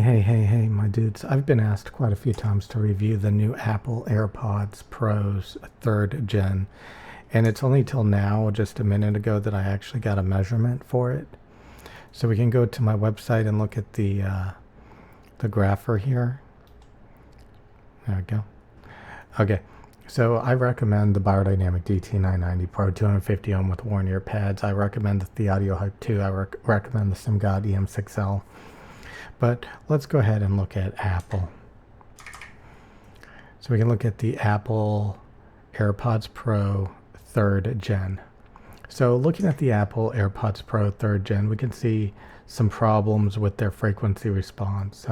Hey, my dudes. I've been asked quite a few times to review the new Apple Airpods Pros 3rd gen, and it's only till now, just a minute ago, that I actually got a measurement for it. So we can go to my website and look at the grapher here. There we go. Okay, so I recommend the Biodynamic DT990 Pro 250 ohm with worn ear pads. I recommend the Audio Hype 2. I recommend the SimGod EM6L. But let's go ahead and look at Apple. So we can look at the Apple AirPods Pro 3rd gen. So looking at the Apple AirPods Pro 3rd gen, we can see some problems with their frequency response.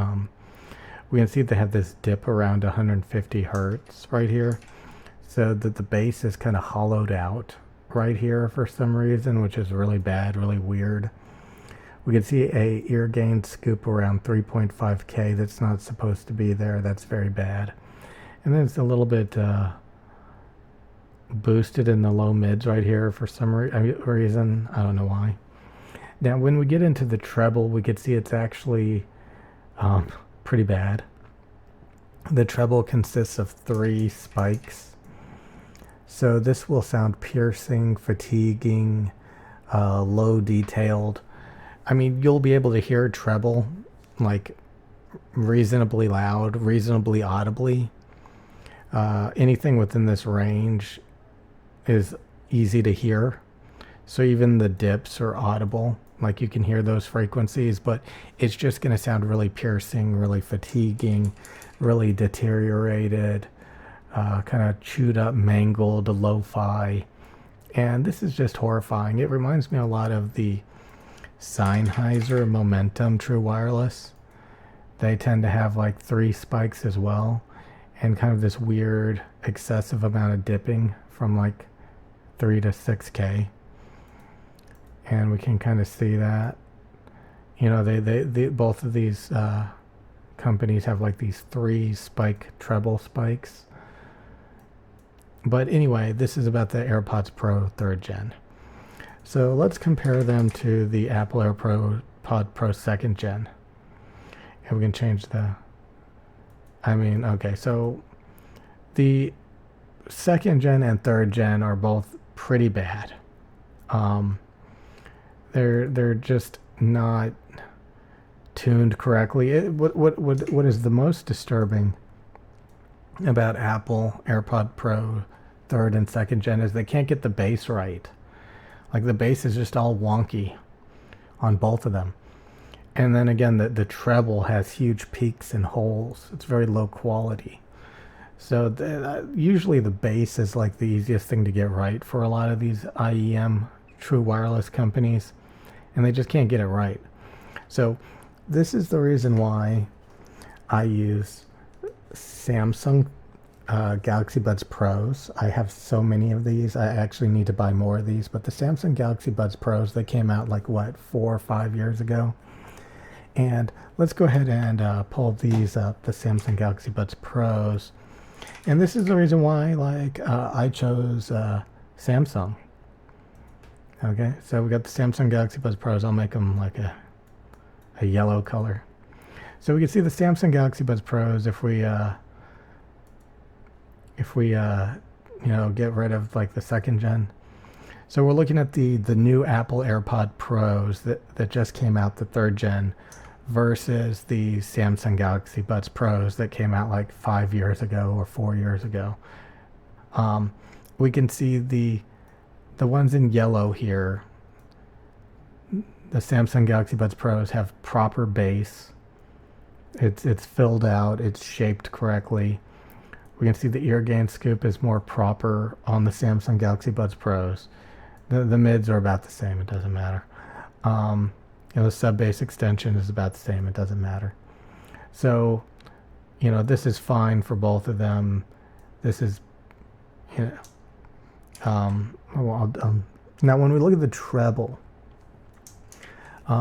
We can see they have this dip around 150 hertz right here. So that the bass is kind of hollowed out right here for some reason, which is really bad, really weird. We can see a ear gain scoop around 3.5K that's not supposed to be there. That's very bad. And then it's a little bit boosted in the low mids right here for some reason. I don't know why. Now, when we get into the treble, we can see it's actually pretty bad. The treble consists of 3 spikes. So this will sound piercing, fatiguing, low detailed. I mean, you'll be able to hear treble like reasonably loud, reasonably audibly. Anything within this range is easy to hear. So even the dips are audible, like you can hear those frequencies, but it's just going to sound really piercing, really fatiguing, really deteriorated, kind of chewed up, mangled, lo-fi. And this is just horrifying. It reminds me a lot of the Sennheiser Momentum True Wireless. They tend to have like 3 spikes as well, and kind of this weird excessive amount of dipping from like 3 to 6K. And we can kind of see that, you know, they both of these companies have like these 3 spike treble spikes. But anyway, this is about the AirPods Pro 3rd gen. So let's compare them to the Apple AirPod Pro 2nd gen. And we can change okay, so the 2nd gen and 3rd gen are both pretty bad. They're just not tuned correctly. What is the most disturbing about Apple AirPod Pro 3rd and 2nd gen is they can't get the bass right. Like the bass is just all wonky on both of them. And then again, the treble has huge peaks and holes. It's very low quality. So usually the bass is like the easiest thing to get right for a lot of these IEM true wireless companies. And they just can't get it right. So this is the reason why I use Samsung Galaxy Buds Pros. I have so many of these. I actually need to buy more of these, but the Samsung Galaxy Buds Pros, they came out like what, 4 or 5 years ago. And let's go ahead and pull these up, the Samsung Galaxy Buds Pros. And this is the reason why I chose Samsung. Okay, so we got the Samsung Galaxy Buds Pros. I'll make them like a yellow color. So we can see the Samsung Galaxy Buds Pros if we get rid of like the 2nd gen. So we're looking at the new Apple AirPod Pros that just came out, the 3rd gen, versus the Samsung Galaxy Buds Pros that came out like 5 years ago or 4 years ago. We can see the ones in yellow here, the Samsung Galaxy Buds Pros have proper bass. It's filled out, it's shaped correctly. We can see the ear gain scoop is more proper on the Samsung Galaxy Buds Pros. The mids are about the same, it doesn't matter. The sub bass extension is about the same, it doesn't matter. So, this is fine for both of them. This is, now when we look at the treble,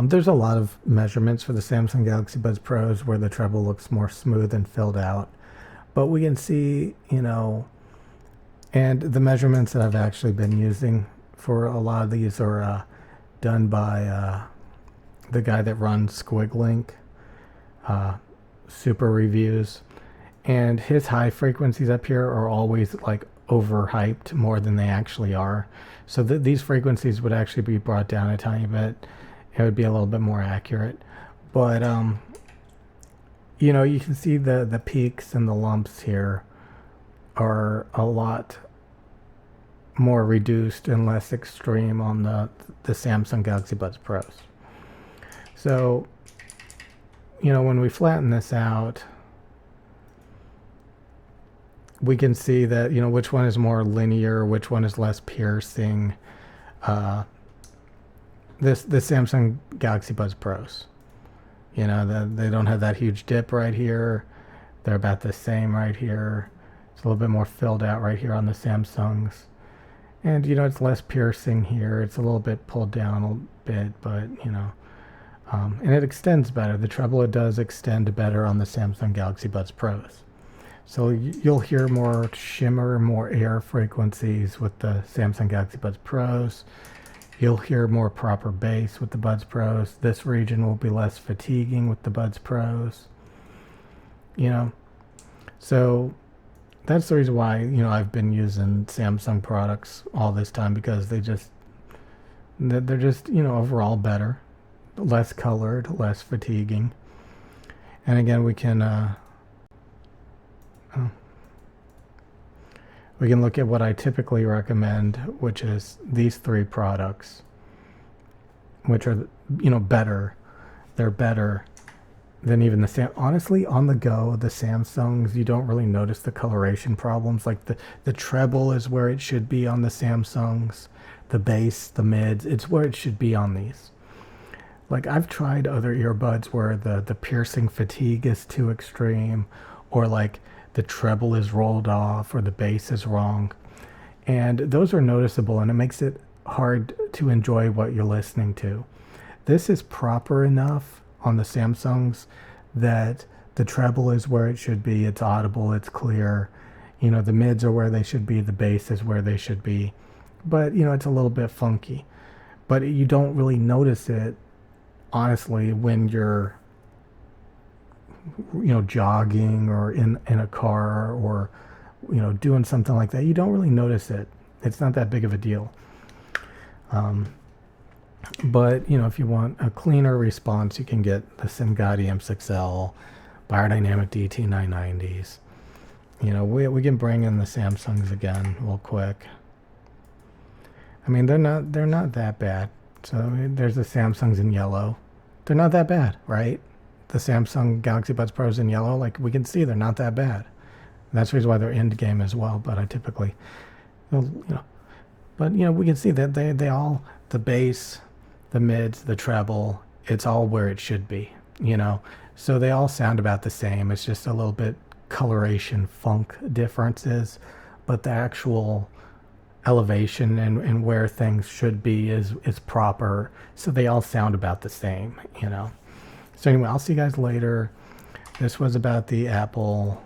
there's a lot of measurements for the Samsung Galaxy Buds Pros where the treble looks more smooth and filled out. But we can see, and the measurements that I've actually been using for a lot of these are done by the guy that runs Squiglink. super reviews, and his high frequencies up here are always like overhyped more than they actually are. So these frequencies would actually be brought down a tiny bit. It would be a little bit more accurate. But you know, you can see the peaks and the lumps here are a lot more reduced and less extreme on the Samsung Galaxy Buds Pros. So, you know, when we flatten this out, we can see that, you know, which one is more linear, which one is less piercing. This Samsung Galaxy Buds Pros, you know, they don't have that huge dip right here. They're about the same right here. It's a little bit more filled out right here on the Samsungs. And, you know, it's less piercing here. It's a little bit pulled down a bit, but, you know, and it extends better. The treble, it does extend better on the Samsung Galaxy Buds Pros. So you'll hear more shimmer, more air frequencies with the Samsung Galaxy Buds Pros. You'll hear more proper bass with the Buds Pros. This region will be less fatiguing with the Buds Pros. You know, so that's the reason why, you know, I've been using Samsung products all this time, because they're just, you know, overall better, less colored, less fatiguing. And again, we can look at what I typically recommend, which is these three products, which are, you know, better. They're better than even the honestly, on the go, the Samsungs, you don't really notice the coloration problems. Like the treble is where it should be on the Samsungs, the bass, the mids, it's where it should be on these. Like, I've tried other earbuds where the piercing fatigue is too extreme, or like the treble is rolled off, or the bass is wrong, and those are noticeable, and it makes it hard to enjoy what you're listening to. This is proper enough on the Samsungs that the treble is where it should be, it's audible, it's clear, you know, the mids are where they should be, the bass is where they should be, but, you know, it's a little bit funky. But you don't really notice it, honestly, when you're, you know, jogging or in a car, or, you know, doing something like that. You don't really notice it. It's not that big of a deal. But, you know, if you want a cleaner response, you can get the Semgati M6L, Biodynamic DT990s. You know, we can bring in the Samsungs again real quick. I mean, they're not that bad. So there's the Samsungs in yellow. They're not that bad, right? The Samsung Galaxy Buds Pros in yellow, like, we can see they're not that bad. That's the reason why they're end game as well. But I typically, you know, but, you know, we can see that they all, the bass, the mids, the treble, it's all where it should be, you know. So they all sound about the same. It's just a little bit coloration funk differences, but the actual elevation and where things should be is proper. So they all sound about the same, you know. So anyway, I'll see you guys later. This was about the Apple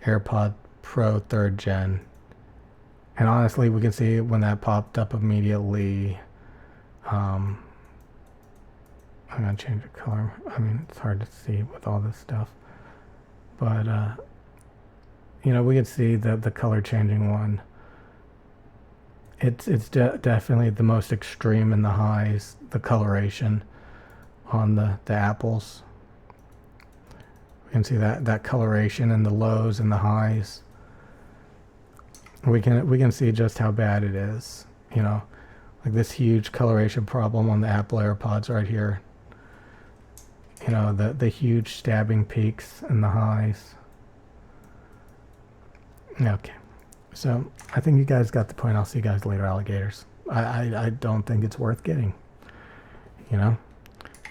AirPod Pro 3rd Gen. And honestly, we can see when that popped up immediately. I'm going to change the color. I mean, it's hard to see with all this stuff. But, you know, we can see the color changing one. It's definitely the most extreme in the highs, the coloration on the Apples. We can see that coloration in the lows and the highs. We can see just how bad it is, you know, like this huge coloration problem on the Apple AirPods right here. You know, the huge stabbing peaks in the highs. Okay, so I think you guys got the point. I'll see you guys later, alligators. I don't think it's worth getting, you know.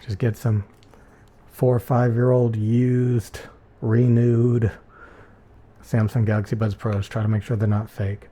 Just get some 4 or 5 year old used, renewed Samsung Galaxy Buds Pros. Try to make sure they're not fake.